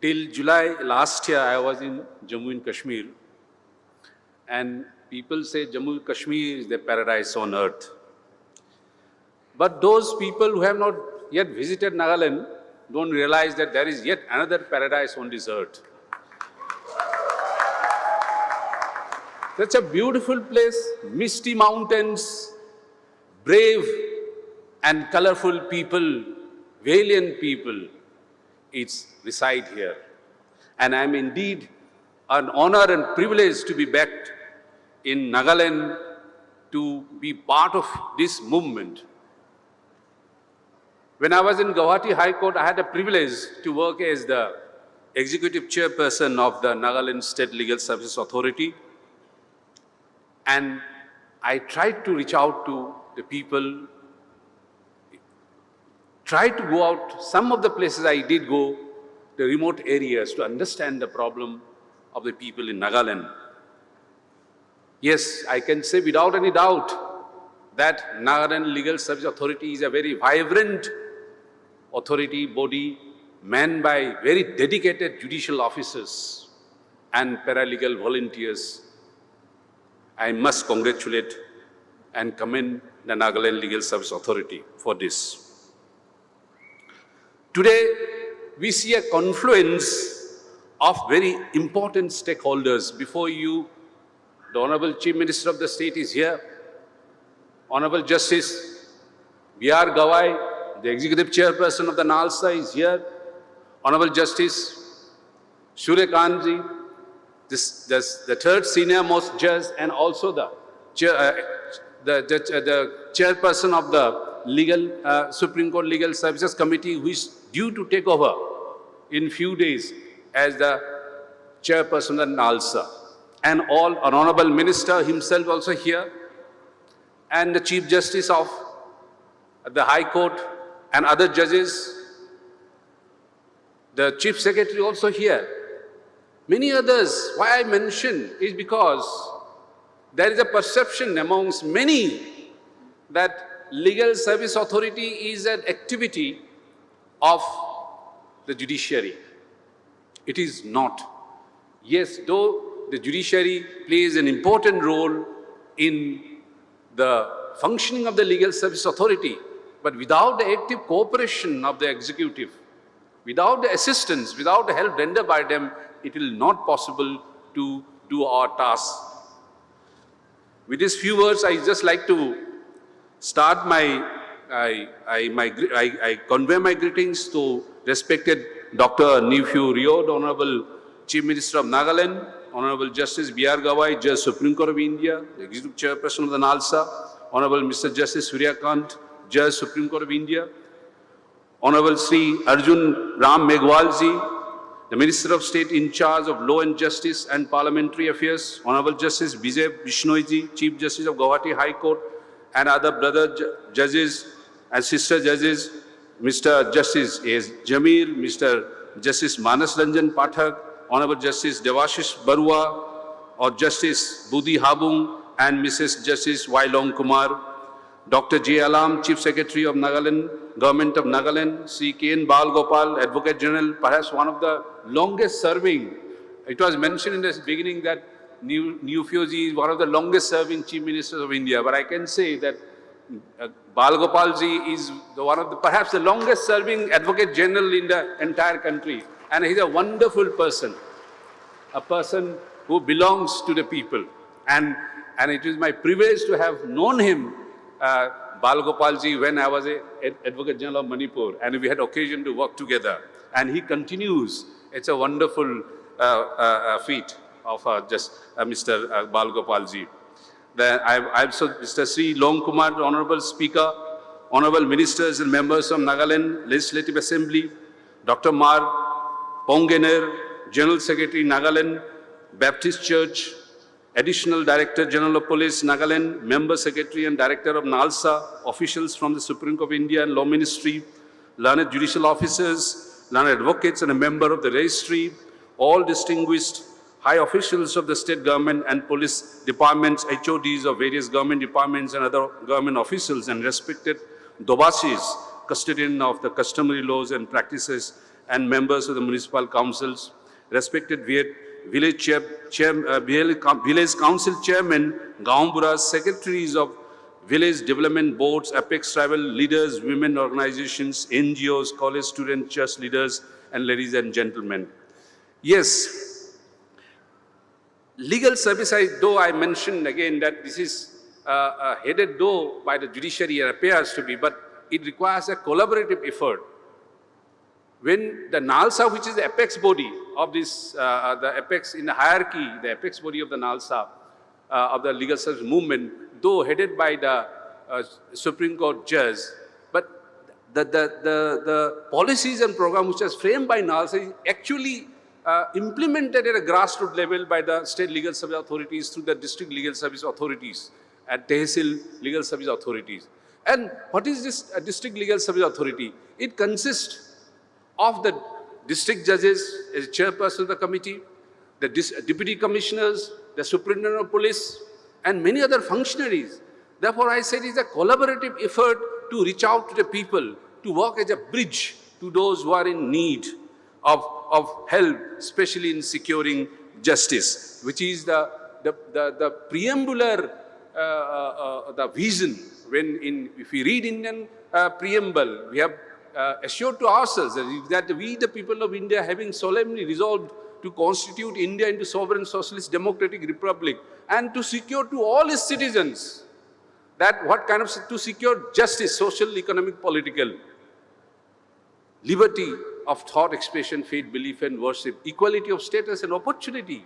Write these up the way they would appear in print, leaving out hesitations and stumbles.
Till July last year, I was in Jammu and Kashmir, and people say Jammu and Kashmir is the paradise on earth. But those people who have not yet visited Nagaland don't realize that there is yet another paradise on this earth. Such a beautiful place, misty mountains, brave and colorful people, valiant people, it's reside here. And I am indeed an honor and privilege to be back in Nagaland to be part of this movement. When I was in Guwahati High Court, I had a privilege to work as the executive chairperson of the Nagaland State Legal Services Authority. And I tried to reach out to the people, tried to go out. Some of the places I did go, the remote areas, to understand the problem of the people in Nagaland. Yes, I can say without any doubt that Nagaland Legal Service Authority is a very vibrant authority body manned by very dedicated judicial officers and paralegal volunteers. I must congratulate and commend the Nagaland Legal Service Authority for this. Today, we see a confluence of very important stakeholders. Before you, the Honorable Chief Minister of the State is here. Honorable Justice B.R. Gawai, the Executive Chairperson of the NSLSA is here. Honorable Justice Suryakant Ji, the third senior most judge, and also the chairperson of the Supreme Court Legal Services Committee, who is due to take over in few days as the chairperson of the NSLSA. And an honorable minister himself also here, and the Chief Justice of the High Court and other judges, the Chief Secretary also here. Many others. Why I mention is because there is a perception amongst many that Legal Service Authority is an activity of the judiciary. It is not. Yes, though the judiciary plays an important role in the functioning of the Legal Service Authority, but without the active cooperation of the executive, without the assistance, without the help rendered by them, it will not possible to do our task. With these few words, I just like to start I convey my greetings to respected Dr. Nephew Rio, the Honorable Chief Minister of Nagaland, Honorable Justice B.R. Gawai, Judge Supreme Court of India, the Executive Chairperson of the NSLSA, Honorable Mr. Justice Suryakant, Judge Supreme Court of India, Honorable Sri Arjun Ram Meghwal Ji, the Minister of State in charge of Law and Justice and Parliamentary Affairs, Honorable Justice Vijay Bishnoi Ji, Chief Justice of Guwahati High Court, and other brother judges and sister judges, Mr. Justice A.S. Jamir, Mr. Justice Manas Ranjan Pathak, Honorable Justice Devashish Barua, or Justice Budi Habung, and Mrs. Justice Y. Long Kumar, Dr. J. Alam, Chief Secretary of Nagaland, Government of Nagaland, Sri K.N. Bal Gopal, Advocate General, perhaps one of the longest serving. It was mentioned in the beginning that Nephew Ji is one of the longest serving Chief Ministers of India, but I can say that Bal Gopal Ji is perhaps the longest serving Advocate General in the entire country. And he's a wonderful person, a person who belongs to the people. And it is my privilege to have known him, Bal Gopal Ji, when I was an Advocate General of Manipur, and we had occasion to work together. And he continues. It's a wonderful feat of Mr. Bal Gopal Ji. I also, Mr. Sri Long Kumar, the Honorable Speaker, Honorable Ministers and members of Nagaland Legislative Assembly, Dr. Mar Pongener, General Secretary, Nagaland Baptist Church, Additional Director General of Police, Nagaland, Member Secretary and Director of NSLSA, officials from the Supreme Court of India and Law Ministry, learned judicial officers, learned advocates and a member of the registry, all distinguished high officials of the state government and police departments, HODs of various government departments and other government officials, and respected Dobasis, custodian of the customary laws and practices, and members of the municipal councils, respected village council chairmen, gaon buras, secretaries of village development boards, apex tribal leaders, women organizations, NGOs, college student church leaders, and ladies and gentlemen. Yes, legal service, though I mentioned again that this is headed though by the judiciary, it appears to be, but it requires a collaborative effort. When the NALSA, which is the apex body of this, the apex in the hierarchy, the apex body of the NALSA, of the legal service movement, though headed by the Supreme Court judge, but the policies and program which was framed by NALSA is actually implemented at a grassroots level by the state legal service authorities through the district legal service authorities and Tehsil legal service authorities. And what is this district legal service authority? It consists of the district judges as chairperson of the committee, the deputy commissioners, the superintendent of police, and many other functionaries. Therefore, I said it's a collaborative effort to reach out to the people, to work as a bridge to those who are in need of help, especially in securing justice, which is the preambular, the vision. If we read Indian preamble, we have assured to ourselves that we, the people of India, having solemnly resolved to constitute India into sovereign socialist democratic republic and to secure to all its citizens that to secure justice, social, economic, political, liberty of thought, expression, faith, belief and worship, equality of status and opportunity,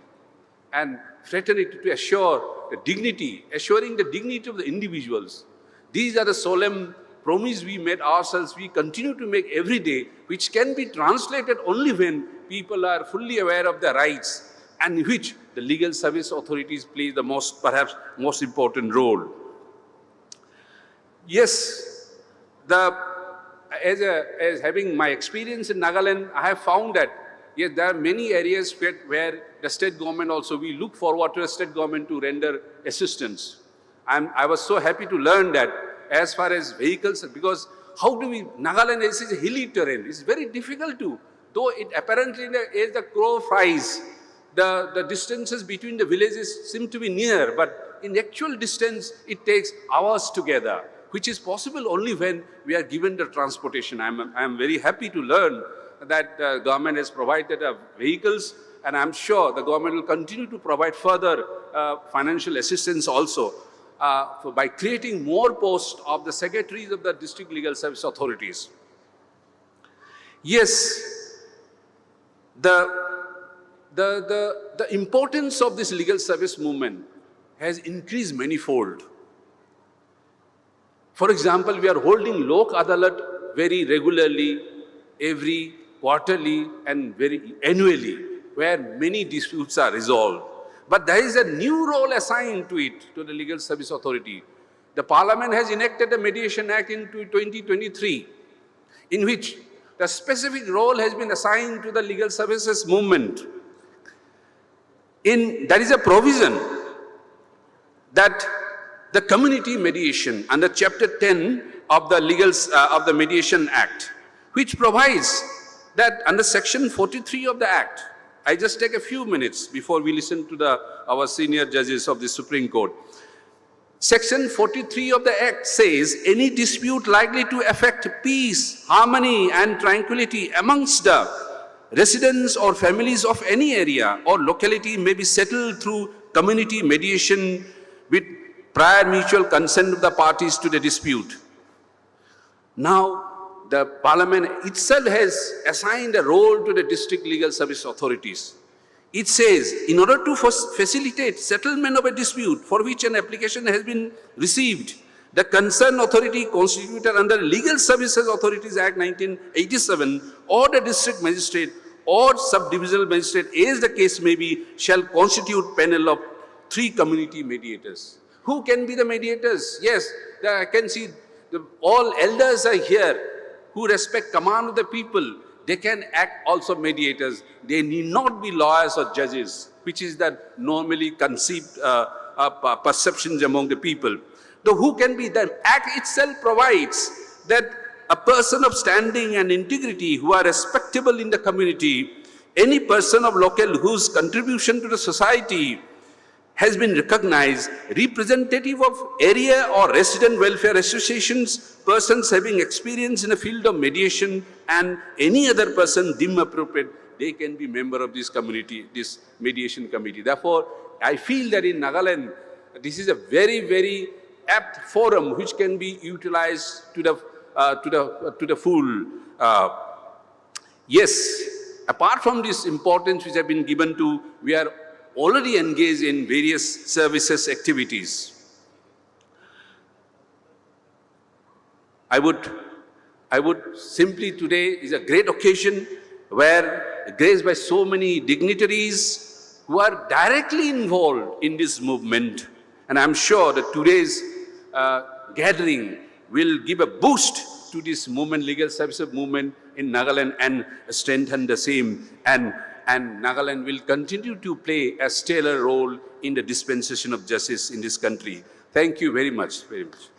and fraternity to assure the dignity, assuring the dignity of the individuals. These are the solemn promise we made ourselves, we continue to make every day, which can be translated only when people are fully aware of their rights, and in which the legal service authorities play the perhaps most important role. Yes, as having my experience in Nagaland, I have found that yes, there are many areas where the state government also, we look forward to the state government to render assistance. I was so happy to learn that as far as vehicles, because Nagaland is a hilly terrain, it's very difficult to, though it apparently as the crow flies, the distances between the villages seem to be near, but in actual distance, it takes hours together, which is possible only when we are given the transportation. I am very happy to learn that the government has provided vehicles, and I'm sure the government will continue to provide further financial assistance also by creating more posts of the secretaries of the district legal service authorities. Yes, the importance of this legal service movement has increased manifold. For example, we are holding Lok Adalat very regularly, every quarterly and very annually, where many disputes are resolved. But there is a new role assigned to it, to the legal service authority. The Parliament has enacted a Mediation Act in 2023, in which the specific role has been assigned to the legal services movement. There is a provision that the community mediation under Chapter 10 of the Mediation Act, which provides that under Section 43 of the Act, I just take a few minutes before we listen to our senior judges of the Supreme Court. Section 43 of the Act says, any dispute likely to affect peace, harmony and tranquility amongst the residents or families of any area or locality may be settled through community mediation with prior mutual consent of the parties to the dispute. Now, the Parliament itself has assigned a role to the district legal service authorities. It says, in order to facilitate settlement of a dispute for which an application has been received, the concerned authority constituted under Legal Services Authorities Act 1987 or the district magistrate or subdivisional magistrate, as the case may be, shall constitute panel of 3 community mediators. Who can be the mediators? Yes, I can see all elders are here who respect command of the people. They can act also mediators. They need not be lawyers or judges, which is that normally conceived perceptions among the people. Though who can be? The Act itself provides that a person of standing and integrity who are respectable in the community, any person of local whose contribution to the society has been recognized, representative of area or resident welfare associations, persons having experience in the field of mediation, and any other person deemed appropriate, they can be member of this community, this mediation committee. Therefore, I feel that in Nagaland, this is a very, very apt forum which can be utilized to the full. Yes, apart from this importance which have been given to, we are already engaged in various services activities. I would simply, today is a great occasion where, graced by so many dignitaries who are directly involved in this movement, and I'm sure that today's gathering will give a boost to this movement, legal services movement in Nagaland, and strengthen the same. And Nagaland will continue to play a stellar role in the dispensation of justice in this country. Thank you very much, very much.